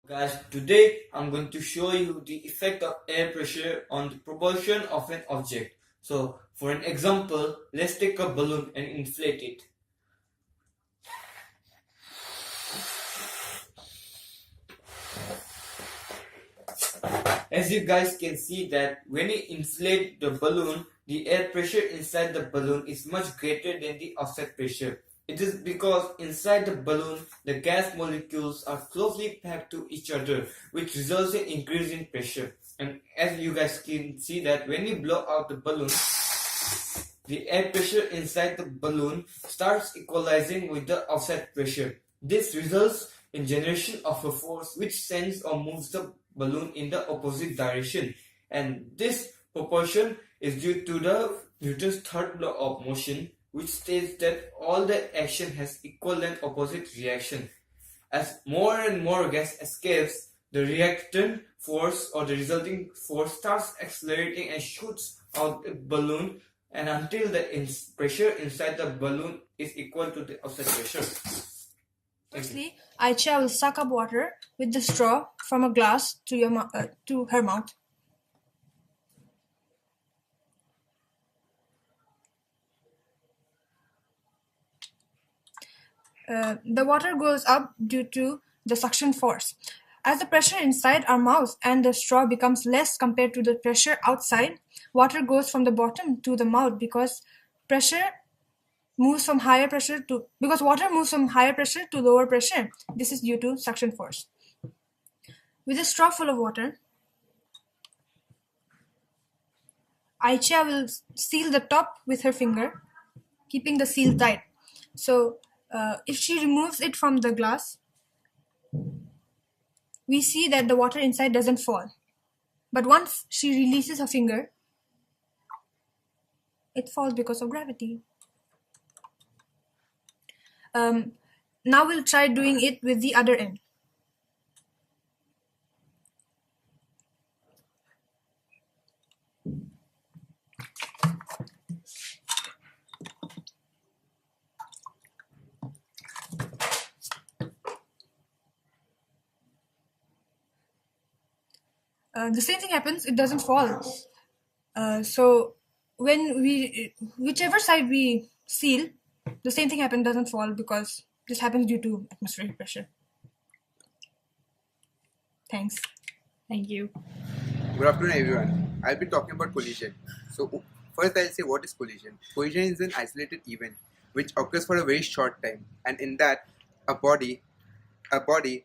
Guys, today I'm going to show you the effect of air pressure on the propulsion of an object. So, for an example, let's take a balloon and inflate it. As you guys can see that when you inflate the balloon, the air pressure inside the balloon is much greater than the outside pressure. It is because inside the balloon, the gas molecules are closely packed to each other, which results in increase in pressure. And as you guys can see that when you blow out the balloon, the air pressure inside the balloon starts equalizing with the outside pressure. This results in generation of a force which sends or moves the balloon in the opposite direction. And this propulsion is due to Newton's third law of motion, which states that all the action has equal and opposite reaction. As more and more gas escapes, the reactant force or the resulting force starts accelerating and shoots out the balloon, and until the pressure inside the balloon is equal to the outside pressure. Firstly, Aicha will suck up water with the straw from a glass to her mouth. The water goes up due to the suction force. As the pressure inside our mouth and the straw becomes less compared to the pressure outside, water goes from the bottom to the mouth because water moves from higher pressure to lower pressure. This is due to suction force. With a straw full of water, Aicha will seal the top with her finger, keeping the seal tight. So, if she removes it from the glass, we see that the water inside doesn't fall. But once she releases her finger, it falls because of gravity. Now we'll try doing it with the other end. The same thing happens, it doesn't fall. So when whichever side we seal, the same thing happens, doesn't fall because this happens due to atmospheric pressure. Thanks. Thank you. Good afternoon, everyone. I'll be talking about collision. So, first I'll say what is collision. Collision is an isolated event which occurs for a very short time, and in that, a body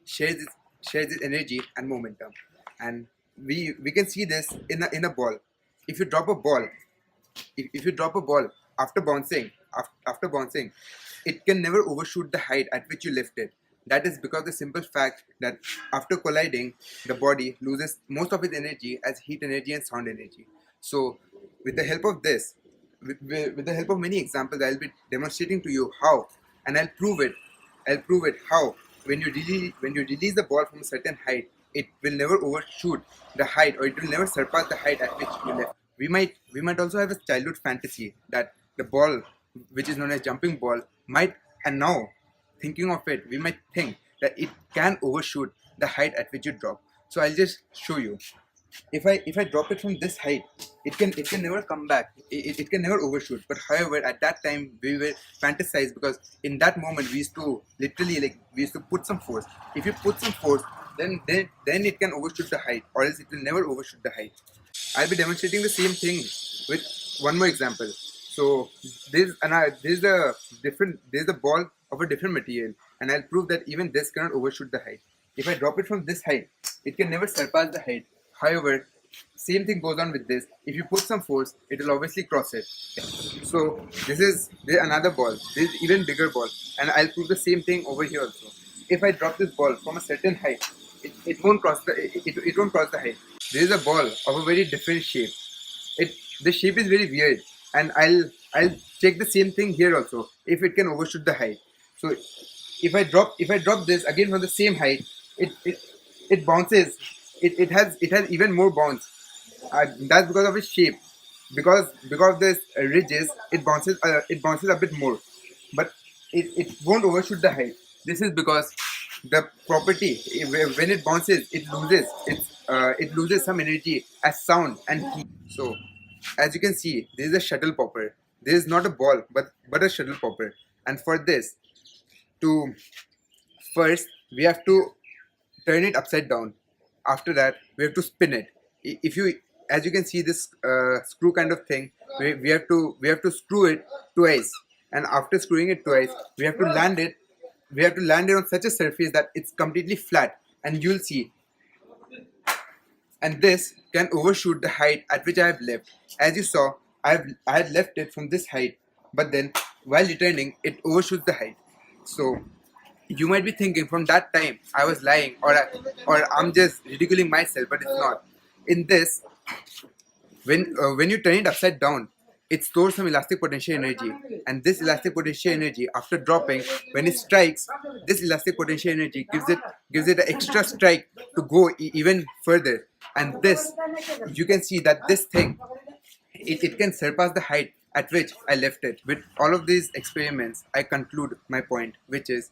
shares its energy and momentum. And we can see this in a ball. If you drop a ball, after bouncing, it can never overshoot the height at which you lift it. That is because the simple fact that after colliding, the body loses most of its energy as heat energy and sound energy. So, with the help of this, with the help of many examples, I'll be demonstrating to you how, and I'll prove it how when you release the ball from a certain height, it will never overshoot the height, or it will never surpass the height at which you left. We might also have a childhood fantasy that the ball, which is known as jumping ball, might, and now thinking of it, we might think that it can overshoot the height at which you drop. So I'll just show you. If I drop it from this height, it can never come back. It can never overshoot. But however, at that time we were fantasized because in that moment we used to literally put some force. If you put some force, then it can overshoot the height, or else it will never overshoot the height. I'll be demonstrating the same thing with one more example. So this is the ball of a different material, and I'll prove that even this cannot overshoot the height. If I drop it from this height, it can never surpass the height. However, same thing goes on with this. If you put some force, it will obviously cross it. So this is another ball. This is even bigger ball, and I'll prove the same thing over here also. If I drop this ball from a certain height, it won't cross the height. This is a ball of a very different shape. The shape is very weird, and I'll check the same thing here also if it can overshoot the height. So if I drop this again from the same height, it bounces. It has even more bounce. That's because of its shape. Because of this ridges, it bounces a bit more, but it won't overshoot the height. This is because the property when it bounces, it loses some energy as sound and heat. So, as you can see, this is a shuttle popper. This is not a ball, but a shuttle popper. And for this, to first we have to turn it upside down. After that, we have to spin it. If you, as you can see, this screw kind of thing, we have to screw it twice, and after screwing it twice, we have to land it. We have to land it on such a surface that it's completely flat, and you'll see. And this can overshoot the height at which I have left. As you saw, I had left it from this height, but then while returning, it overshoots the height. So you might be thinking from that time I was lying, or I'm just ridiculing myself, but it's not. In this, when you turn it upside down, it stores some elastic potential energy, and this elastic potential energy, after dropping, when it strikes, this elastic potential energy gives it an extra strike to go even further. And this, you can see that this thing, it can surpass the height at which I left it. With all of these experiments, I conclude my point, which is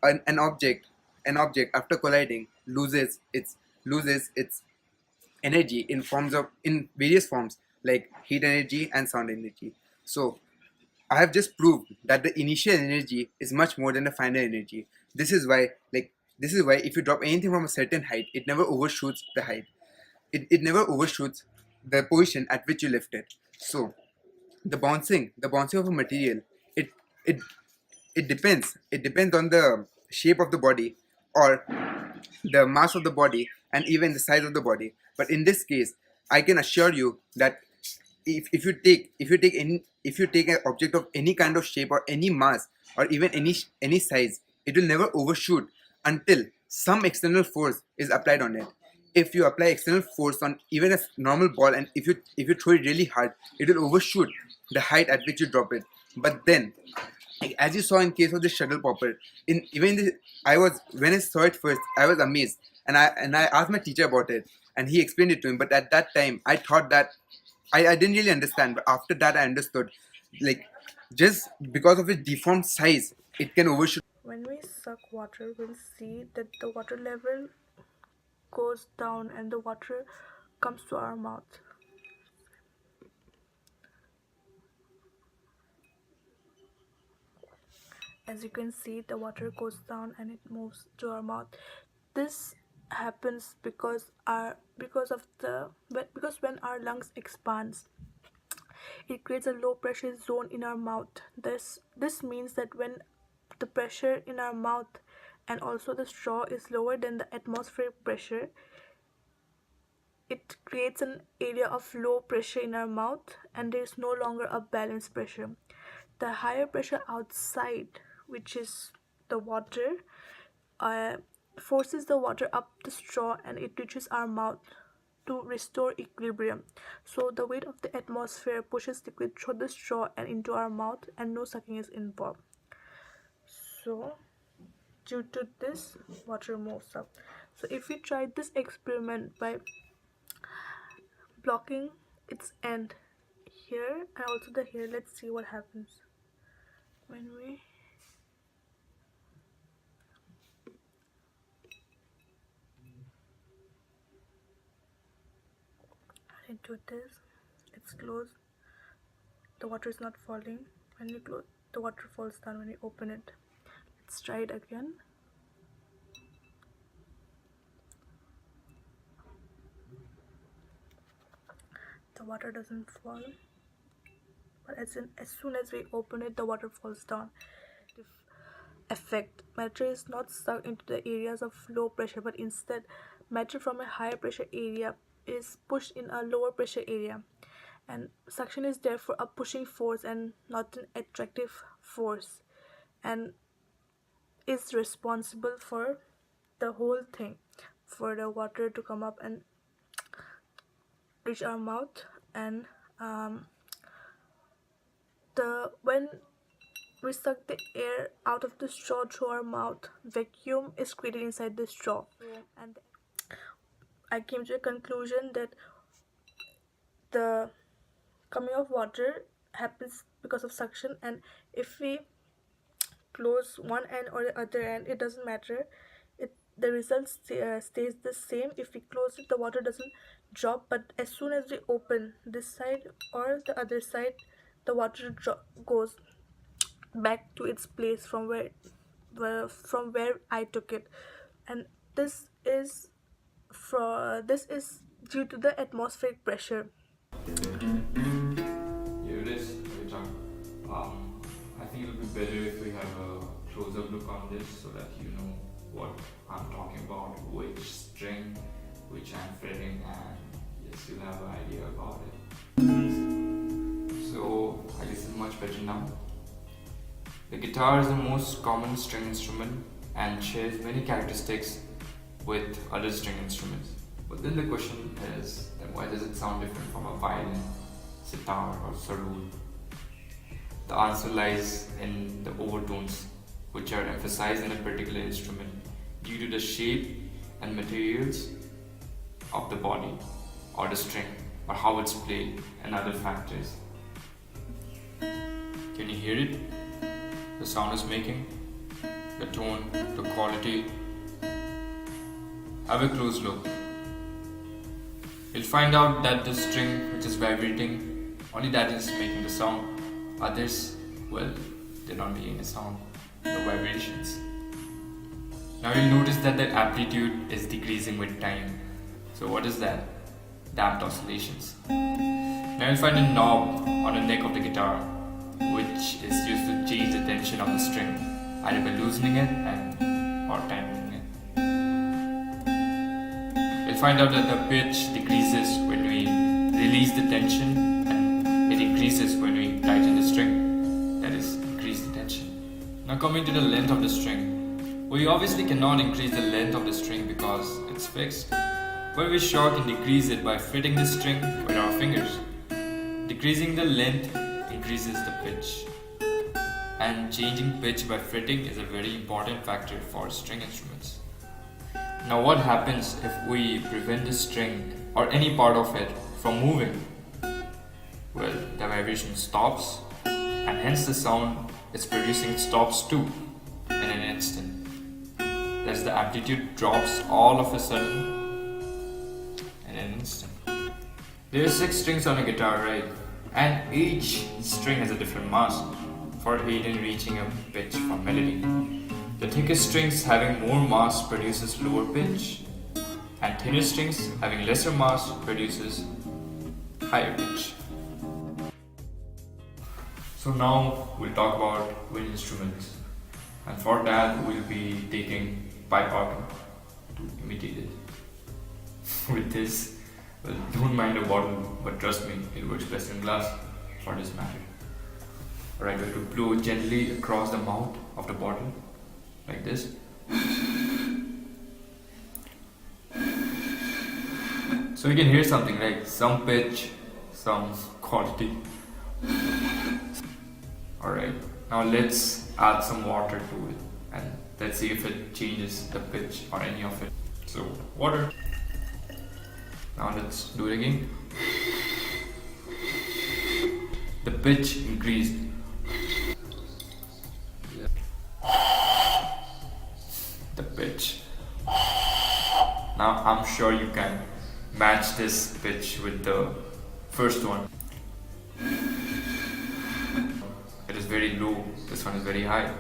an object after colliding loses its energy in various forms, like heat energy and sound energy. So I have just proved that the initial energy is much more than the final energy. This is why if you drop anything from a certain height, it never overshoots the height. It never overshoots the position at which you left it. So the bouncing of a material, it it it depends on the shape of the body, or the mass of the body, and even the size of the body. But in this case, I can assure you that if you take an object of any kind of shape or any mass or even any size, it will never overshoot until some external force is applied on it. If you apply external force on even a normal ball, and if you throw it really hard, it will overshoot the height at which you drop it. But then, like, as you saw in case of the shuttle popper, in even the, I was when I saw it first, I was amazed, and I asked my teacher about it, and he explained it to him. But at that time, I thought that I didn't really understand. But after that, I understood, like, just because of its deformed size, it can overshoot. When we suck water, we'll see that the water level goes down and the water comes to our mouth. As you can see, the water goes down and it moves to our mouth. This happens because when our lungs expands, it creates a low pressure zone in our mouth. This means that when the pressure in our mouth and also the straw is lower than the atmospheric pressure, it creates an area of low pressure in our mouth, and there is no longer a balanced pressure. The higher pressure outside, which is the water, forces the water up the straw and it reaches our mouth to restore equilibrium. So the weight of the atmosphere pushes liquid through the straw and into our mouth, and no sucking is involved. So due to this, water moves up. So if we try this experiment by blocking its end here and also the here, let's see what happens when we into this. It's closed, the water is not falling. When we close, the water falls down when we open it. Let's try it again. The water doesn't fall, but as soon as we open it, the water falls down. Effect: matter is not sucked into the areas of low pressure, but instead matter from a higher pressure area is pushed in a lower pressure area, and suction is therefore a pushing force and not an attractive force, and is responsible for the whole thing, for the water to come up and reach our mouth. And when we suck the air out of the straw through our mouth, vacuum is created inside the straw. And I came to a conclusion that the coming of water happens because of suction, and if we close one end or the other end, it doesn't matter. The result stays the same. If we close it, the water doesn't drop, but as soon as we open this side or the other side, the water goes back to its place from where I took it. And this is due to the atmospheric pressure. Here it is. I think it'll be better if we have a close-up look on this so that you know what I'm talking about, which string, which I'm fretting, and yes, you'll have an idea about it. So I guess it's much better now. The guitar is the most common string instrument and shares many characteristics with other string instruments. But then the question is, then why does it sound different from a violin, sitar or sarod? The answer lies in the overtones, which are emphasized in a particular instrument due to the shape and materials of the body or the string or how it's played and other factors. Can you hear it? The sound is making, the tone, the quality. Have a close look. You'll find out that the string which is vibrating, only that is making the sound. Others, well, they're not making a sound, no vibrations. Now you'll notice that the amplitude is decreasing with time. So what is that? Damped oscillations. Now you'll find a knob on the neck of the guitar, which is used to change the tension of the string, either by loosening it or tightening it. You'll find out that the pitch decreases when we release the tension and it increases when we tighten the string, that is, increase the tension. Now coming to the length of the string, we obviously cannot increase the length of the string because it's fixed, but we sure can decrease it by fretting the string with our fingers. Decreasing the length increases the pitch, and changing pitch by fretting is a very important factor for string instruments. Now what happens if we prevent the string or any part of it from moving? Well, the vibration stops, and hence the sound it's producing stops too in an instant. Thus the amplitude drops all of a sudden in an instant. There are 6 strings on a guitar, right? And each string has a different mass for aid in reaching a pitch for melody. The thickest strings having more mass produces lower pitch, and thinner strings having lesser mass produces higher pitch. So now we'll talk about wind instruments, and for that we'll be taking pipe organ to imitate it. With this, well, don't mind a bottle, but trust me, it works best in glass for this matter. Alright, we have to blow gently across the mouth of the bottle, like this. So you can hear something like some pitch, some quality. Alright, now let's add some water to it and let's see if it changes the pitch or any of it. So, water. Now let's do it again. The pitch increased. The pitch. Now I'm sure you can match this pitch with the first one. It is very low, this one is very high.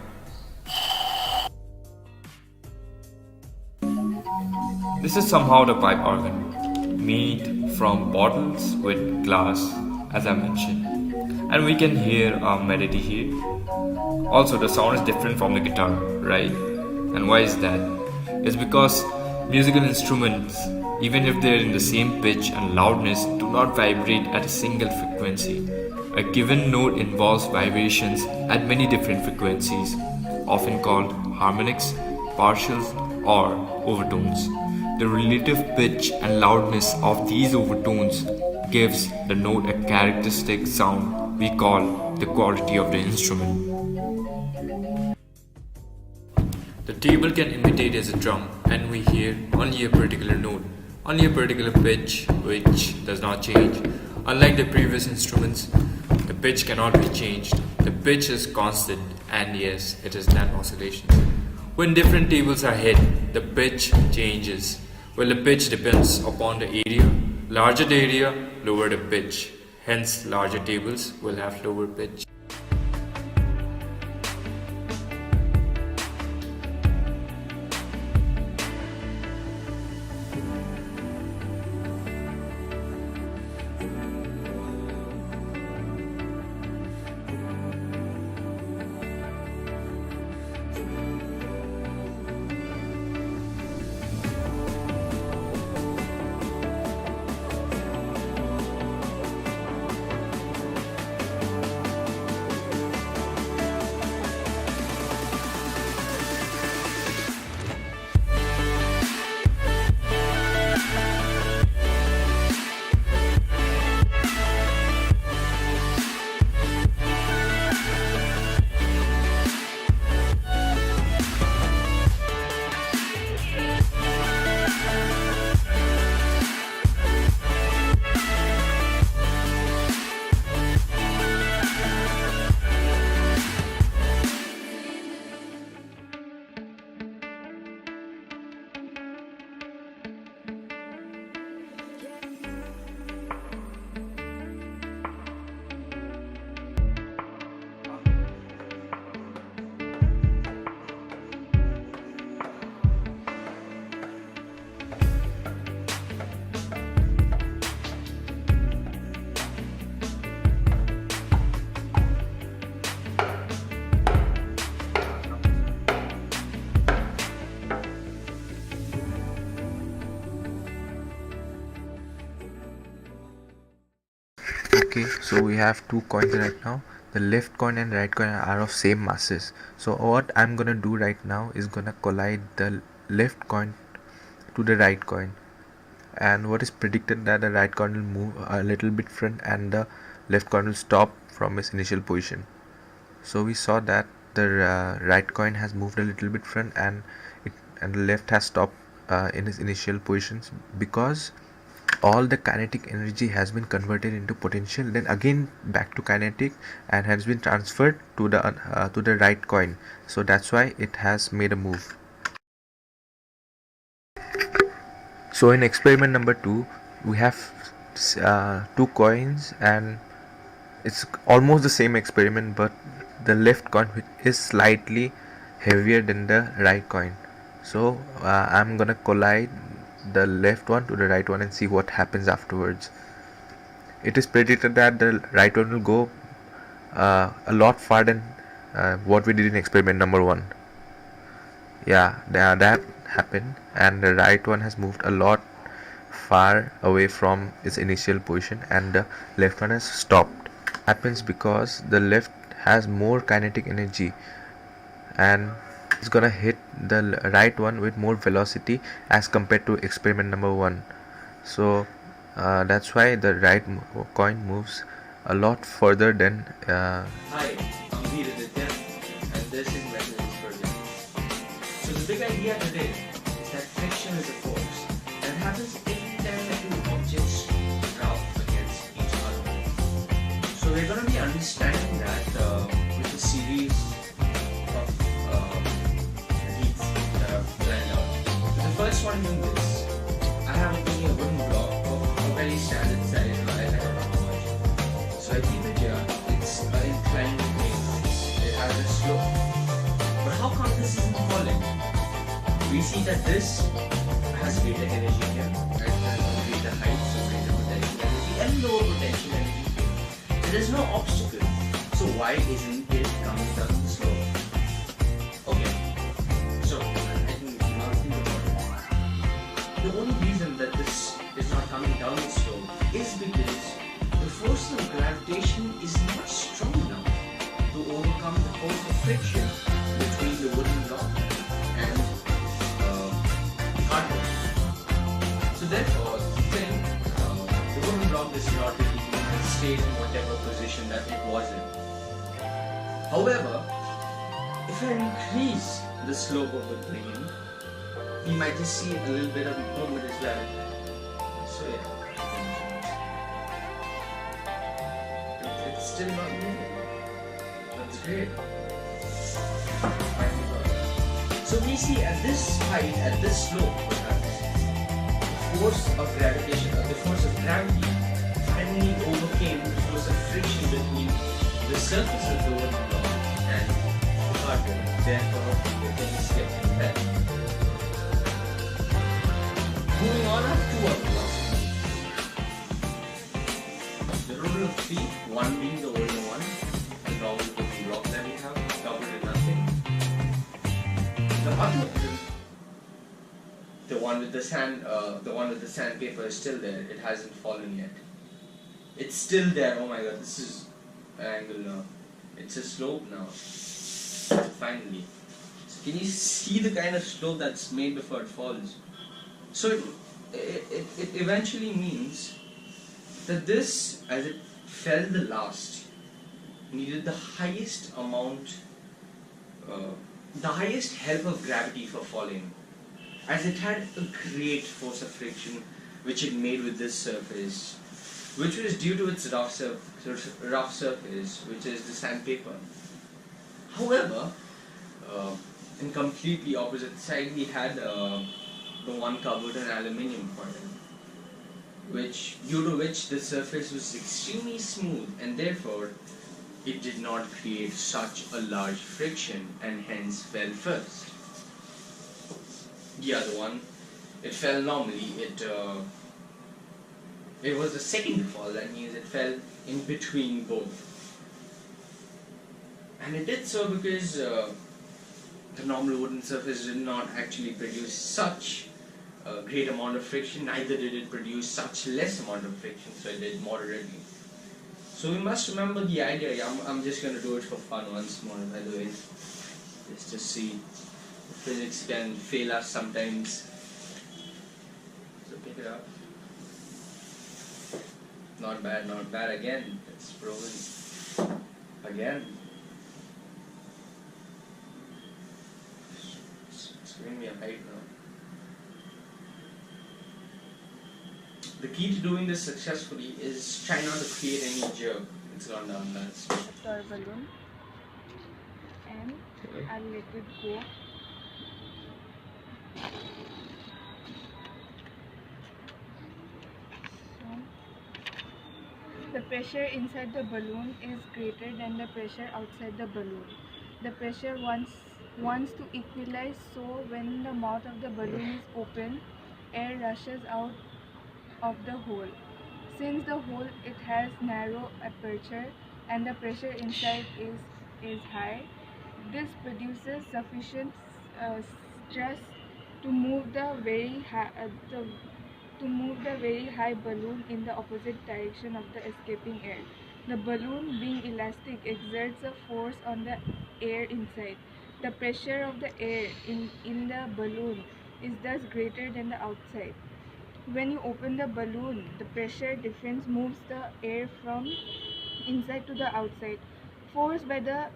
This is somehow the pipe organ, made from bottles with glass, as I mentioned. And we can hear our melody here. Also, the sound is different from the guitar, right? And why is that? It's because musical instruments, even if they're in the same pitch and loudness, do not vibrate at a single frequency. A given note involves vibrations at many different frequencies, often called harmonics, partials, or overtones. The relative pitch and loudness of these overtones gives the note a characteristic sound we call the quality of the instrument. The table can imitate as a drum, and we hear only a particular note, only a particular pitch which does not change. Unlike the previous instruments, the pitch cannot be changed. The pitch is constant and yes, it is that oscillations. When different tables are hit, the pitch changes. Well, the pitch depends upon the area. Larger the area, lower the pitch. Hence, larger tables will have lower pitch. Okay, so we have two coins right now. The left coin and right coin are of same masses. So what I'm gonna do right now is gonna collide the left coin to the right coin, and what is predicted that the right coin will move a little bit front and the left coin will stop from its initial position. So we saw that the right coin has moved a little bit front and the left has stopped in its initial positions, because all the kinetic energy has been converted into potential, then again back to kinetic, and has been transferred to the right coin. So that's why it has made a move. So in experiment number 2, we have two coins, and it's almost the same experiment, but the left coin is slightly heavier than the right coin. So I'm gonna collide the left one to the right one and see what happens afterwards. It is predicted that the right one will go a lot farther than what we did in experiment number 1. Yeah, that happened, and the right one has moved a lot far away from its initial position, and the left one has stopped. Happens because the left has more kinetic energy, and it's gonna hit the right one with more velocity as compared to experiment number 1. So that's why the right coin moves a lot further than Hi, I'm Veeraditya, and this is Resonance for Living. So the big idea today is that friction is a force that happens anytime two objects rub against each other. So we're going to be understanding that with a series of leads that I've planned out. So the first one being this. I have a wooden block of a very standard size. I don't know how much. So I keep it here. It's an inclined plane. It has a slope. But how come this isn't falling? We see that this has greater energy here, right? Greater height, so greater potential energy, and lower potential energy here. There is no obstacle. So why isn't it coming down the slope? Okay. So I think now think about it. The only reason that this is not coming down the slope is because the force of gravitation is much strong enough to overcome the force of friction between the wooden block and hardware. So therefore, then the wooden block is not really stayed in whatever position that it was in. However, if I increase the slope of the plane, you might just see a little bit of movement as well. So yeah. It's still not moving. That's great. So we see at this height, at this slope, perhaps, the force of gravitation, or the force of gravity, finally overcame the force of friction between the surface of the wooden block and the cardboard. Therefore, the thing slipped and fell. Moving on, I have two other blocks. The rule of three, one being the older one, and all the wooden block that we have, doubled to nothing. The other, the one with the sandpaper is still there. It hasn't fallen yet. It's still there. Oh my god, this is an angle now. It's a slope now. Finally. So can you see the kind of slope that's made before it falls? So it eventually means that this, as it fell the last, needed the highest amount, the highest help of gravity for falling, as it had a great force of friction which it made with this surface, which was due to its rough surface, which is the sandpaper. However, in completely opposite side, we had the one covered in aluminium foil, due to which the surface was extremely smooth, and therefore it did not create such a large friction and hence fell first. The other one, it fell normally. It was the second fall, that means it fell in between both. And it did so because the normal wooden surface did not actually produce such a great amount of friction, neither did it produce such less amount of friction, so it did moderately. So we must remember the idea. I'm just going to do it for fun once more, by the way, just to see. Physics can fail us sometimes. So pick it up. Not bad again. It's proven again. It's giving me a height now. The key to doing this successfully is try not to create any jerk. It's gone down, that's Toy balloon, and I'll let it go. The pressure inside the balloon is greater than the pressure outside the balloon. The pressure wants to equalize, so when the mouth of the balloon is open, air rushes out of the hole. Since the hole it has narrow aperture and the pressure inside is high, this produces sufficient stress to move the very high balloon in the opposite direction of the escaping air. The balloon, being elastic, exerts a force on the air inside. The pressure of the air in the balloon is thus greater than the outside. When you open the balloon, the pressure difference moves the air from inside to the outside. Force by the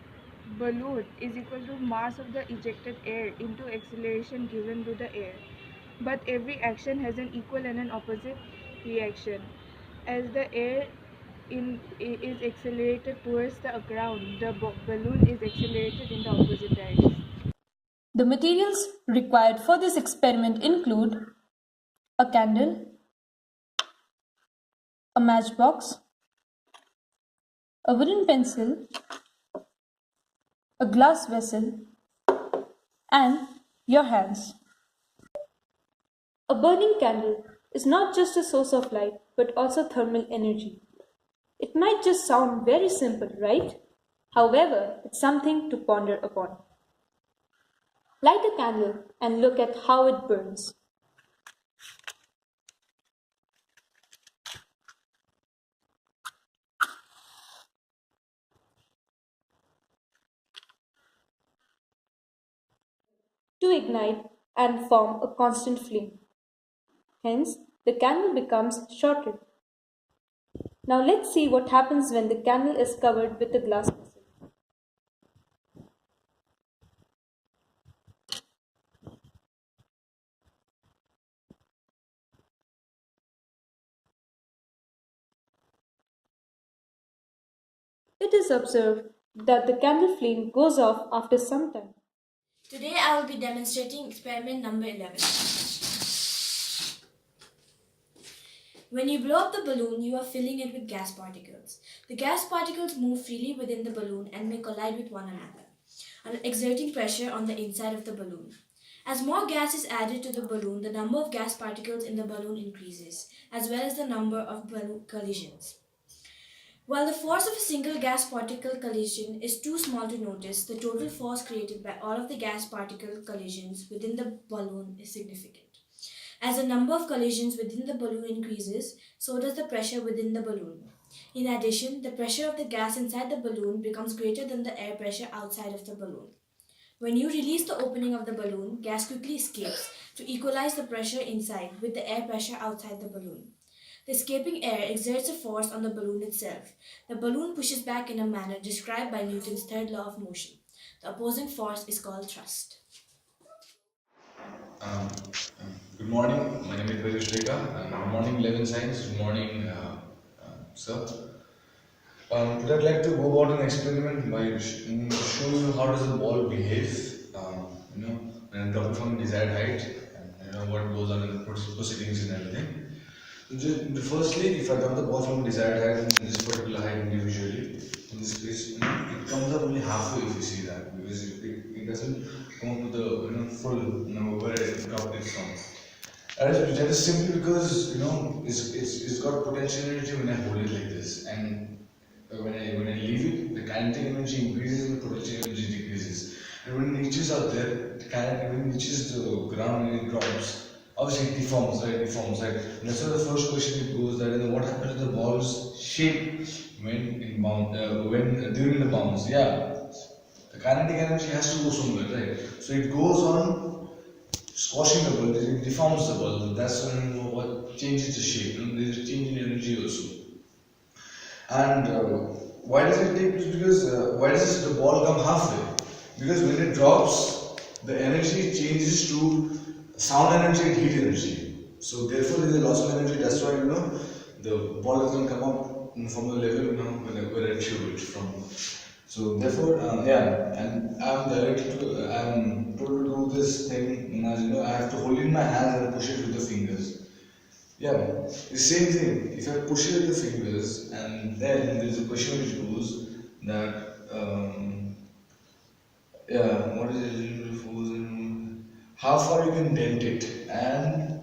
balloon is equal to mass of the ejected air into acceleration given to the air. But every action has an equal and an opposite reaction. As the air is accelerated towards the ground, the balloon is accelerated in the opposite direction. The materials required for this experiment include a candle, a matchbox, a wooden pencil, a glass vessel, and your hands. A burning candle is not just a source of light but also thermal energy. It might just sound very simple, right? However, it's something to ponder upon. Light a candle and look at how it burns. To ignite and form a constant flame. Hence, the candle becomes shorted. Now let's see what happens when the candle is covered with a glass vessel. It is observed that the candle flame goes off after some time. Today I will be demonstrating experiment number 11. When you blow up the balloon, you are filling it with gas particles. The gas particles move freely within the balloon and may collide with one another, exerting pressure on the inside of the balloon. As more gas is added to the balloon, the number of gas particles in the balloon increases, as well as the number of balloon collisions. While the force of a single gas particle collision is too small to notice, the total force created by all of the gas particle collisions within the balloon is significant. As the number of collisions within the balloon increases, so does the pressure within the balloon. In addition, the pressure of the gas inside the balloon becomes greater than the air pressure outside of the balloon. When you release the opening of the balloon, gas quickly escapes to equalize the pressure inside with the air pressure outside the balloon. The escaping air exerts a force on the balloon itself. The balloon pushes back in a manner described by Newton's third law of motion. The opposing force is called thrust. Um, Good morning, my name is Vajushrekha, and good morning 11 Science, good morning sir. Today I'd like to go about an experiment by show you how does the ball behave, when I drop it from desired height, and what goes on in the proceedings and everything. Firstly, if I drop the ball from desired height in this particular height individually, in this case, it comes up only halfway if you see that, because it doesn't come up to the full where it dropped it from. That is simply because it's got potential energy when I hold it like this, and when I leave it, the kinetic energy increases and the potential energy decreases. And when it reaches out there, when it reaches the ground and it drops, obviously it deforms, right? And that's why the first question it goes that what happens to the ball's shape when during the bounce? Yeah, the kinetic energy has to go somewhere, right? So it goes on squashing the ball, it deforms the ball. That's when what changes the shape. There's a change in energy also. And why does it take? Because why does the ball come halfway? Because when it drops, the energy changes to sound energy and heat energy. So therefore, there is a loss of energy. That's why the ball doesn't come up from the level where I threw it from. So therefore, and I'm told to do this thing. I have to hold it in my hands and push it with the fingers. Yeah, the same thing. If I push it with the fingers, and then there is a question which goes that what is it? How far you can dent it, and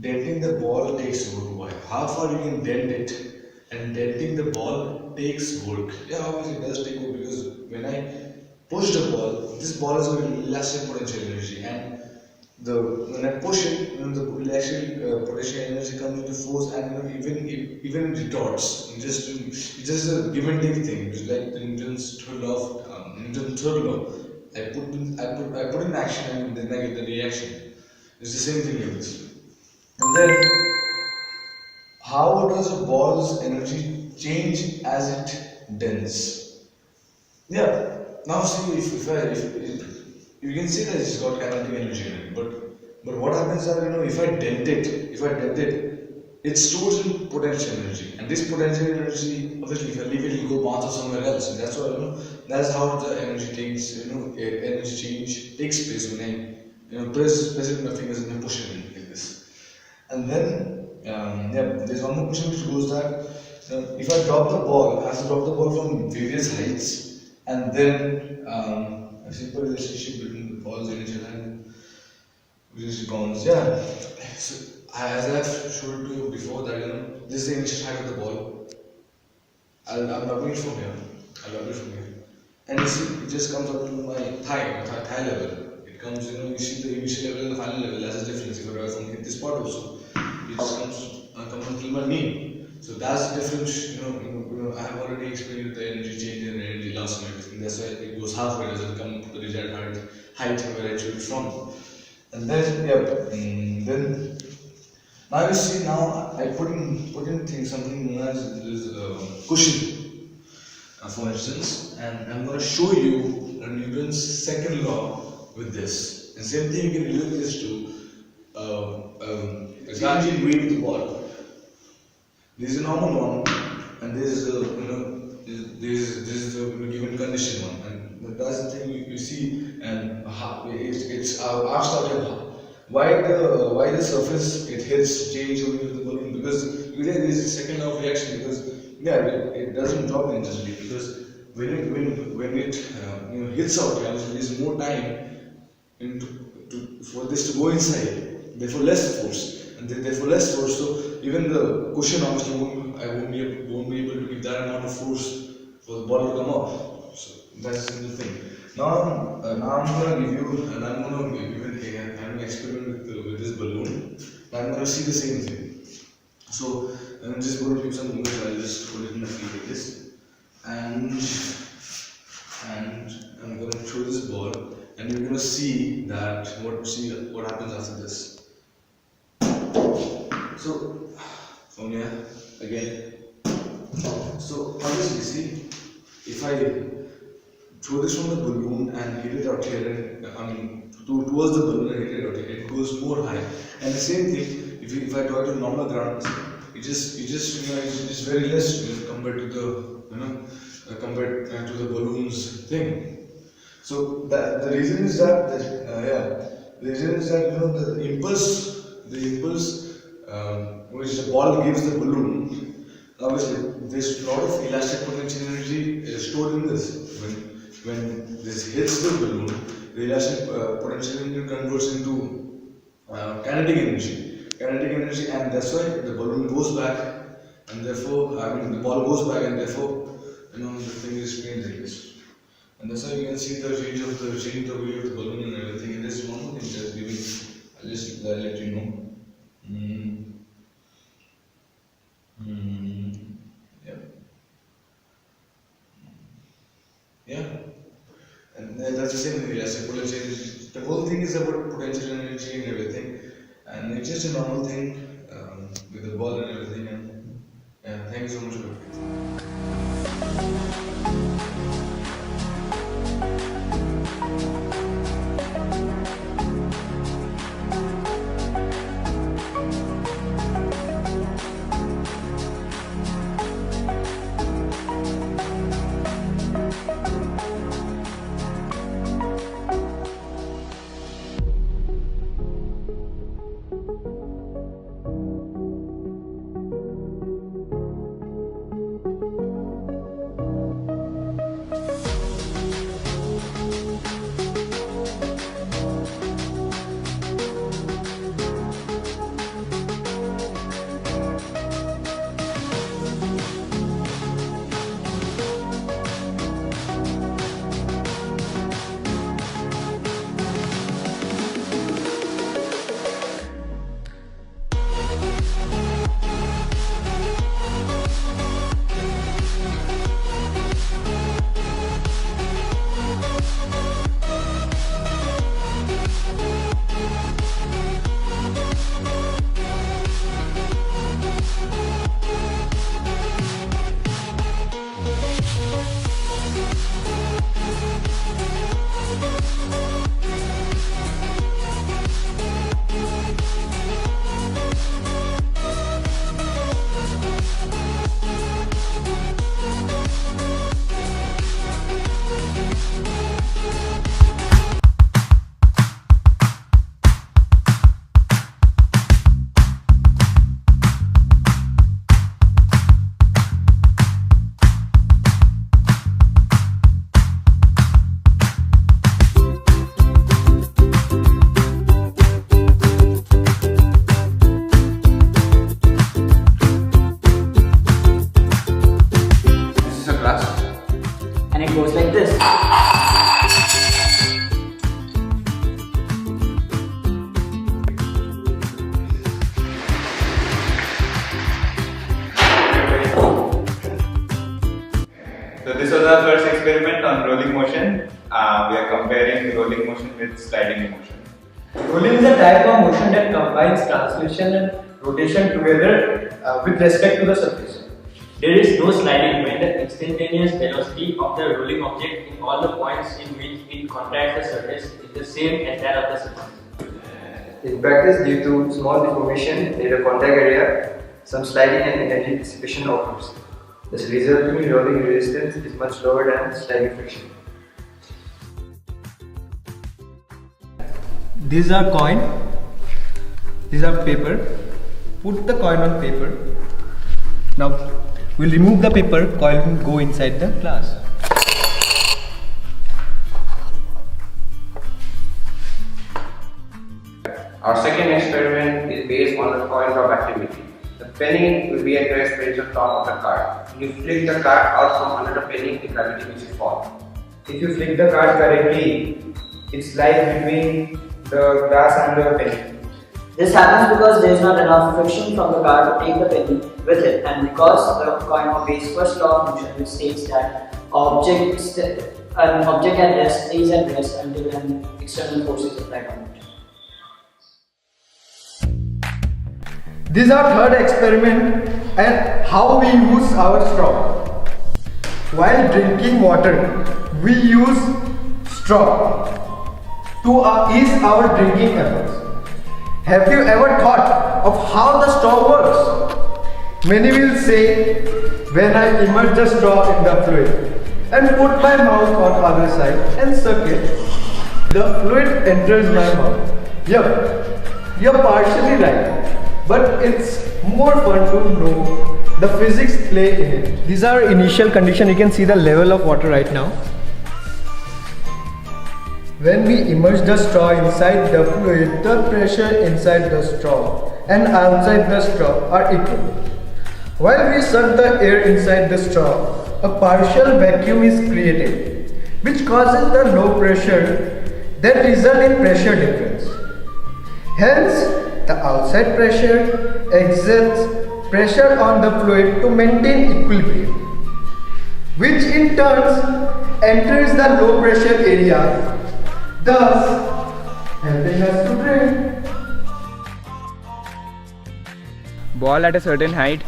denting the ball takes work. How far you can dent it, and denting the ball takes work. Yeah, obviously it does take work because when I push the ball, this ball is going to elastic potential energy, and when I push it, the elastic potential energy comes into force, and even retorts. It's just a give and take thing. It's like Newton's third law. I put in action, and then I get the reaction. It's the same thing like this. And then, how does a ball's energy change as it dents? Yeah. Now see if you can see that it's got kinetic energy in it, but what happens is if I dent it, it stores in potential energy, and this potential energy, obviously, if I leave it, it will go bounce off somewhere else, and that's why that's how the energy energy change takes place when I press it with my fingers and then push it in like this. And then there's one more question which goes that if I drop the ball, I have to drop the ball from various heights, and then a simple relationship between the ball's initial and bounce. Yeah. So, as I've showed to you before that this is the initial height of the ball. I'm rubbing it from here. And you see it just comes up to my thigh level. It comes, you see the initial level and the final level as a difference. If I drive from this part also, it just comes until my knee. So that's the difference. I have already explained the energy change and energy loss and everything. That's why it goes halfway. It doesn't come to the desired height where I should be from. And then then now you see I put in something known as this cushion, for instance, and I'm going to show you Newton's second law with this. And same thing you can relate this to change in weight of the ball. This is a normal one. and there's there's the given condition one, and that's the thing you see, and it's asked out here why the surface it hits change over the balloon, because there is a second law of reaction, because it doesn't drop instantly, because when it hits out, there's more time for this to go inside, therefore less force, and therefore less force. So even the cushion obviously won't be able to give that amount of force for the ball to come off. So that's the thing. Now I'm gonna give you, and I'm gonna have an experiment with this balloon. I'm gonna see the same thing. So I'm just going to give some movement. I'll just hold it in my feet like this, and I'm going to throw this ball, and you're going to see what happens after this. So from here again. So obviously, see, if I throw this from the balloon and hit it out here, and towards the balloon and hit it out here, it goes more high. And the same thing, if I draw it to normal ground, it just very less compared to the compared to the balloon's thing. So the reason is that the reason is that the impulse which the ball gives the balloon, obviously there's a lot of elastic potential energy stored in this. When this hits the balloon, the elastic potential energy converts into kinetic energy, and that's why the balloon goes back, and therefore the ball goes back, and therefore the thing is spinning like this. And that's why you can see the change of the way of the balloon and everything. And there's one more thing just giving. I'll just let you know. Yeah. And that's the same thing. Elastic potential energy. The whole thing is about potential energy and everything. And it's just a normal thing with the ball and everything. And thank you so much for it. So this was our first experiment on rolling motion. We are comparing rolling motion with sliding motion. Rolling is a type of motion that combines translation and rotation together with respect to the surface. There is no sliding when the instantaneous velocity of the rolling object in all the points in which it contacts the surface is the same as that of the surface. In practice, due to small deformation near the contact area, some sliding and energy dissipation occurs. The resulting rolling resistance is much lower than sliding friction. These are coin. These are paper. Put the coin on paper. Now we'll remove the paper. Coin will go inside the glass. Our second experiment is based on the coin drop activity. The penny will be at rest where it's on top of the card. When you flick the card out from under the penny, the gravity makes it fall. If you flick the card correctly, it slides between the glass and the penny. This happens because there is not enough friction from the card to take the penny with it, and because the coin obeys first law of motion, which states that an object at rest stays at rest until an external force is applied on it. This is our third experiment and how we use our straw. While drinking water, we use straw to ease our drinking efforts. Have you ever thought of how the straw works? Many will say, when I immerse the straw in the fluid and put my mouth on other side and suck it, the fluid enters my mouth. Yup, you're partially right. But it's more fun to know the physics play in it. These are initial conditions. You can see the level of water right now. When we immerse the straw inside the fluid, the pressure inside the straw and outside the straw are equal. While we suck the air inside the straw, a partial vacuum is created, which causes the low pressure that result in pressure difference. Hence, the outside pressure exerts pressure on the fluid to maintain equilibrium, which in turn enters the low pressure area, thus helping us to drink. Ball at a certain height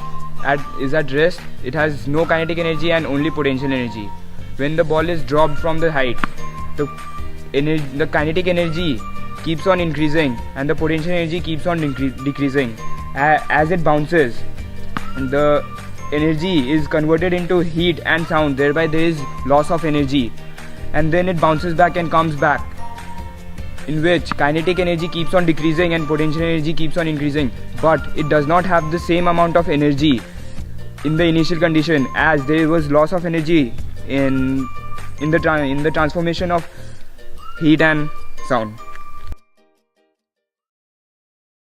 is at rest. It has no kinetic energy and only potential energy. When the ball is dropped from the height, the kinetic energy keeps on increasing and the potential energy keeps on decreasing. As it bounces, the energy is converted into heat and sound, thereby there is loss of energy, and then it bounces back and comes back, in which kinetic energy keeps on decreasing and potential energy keeps on increasing, but it does not have the same amount of energy in the initial condition, as there was loss of energy in the transformation of heat and sound.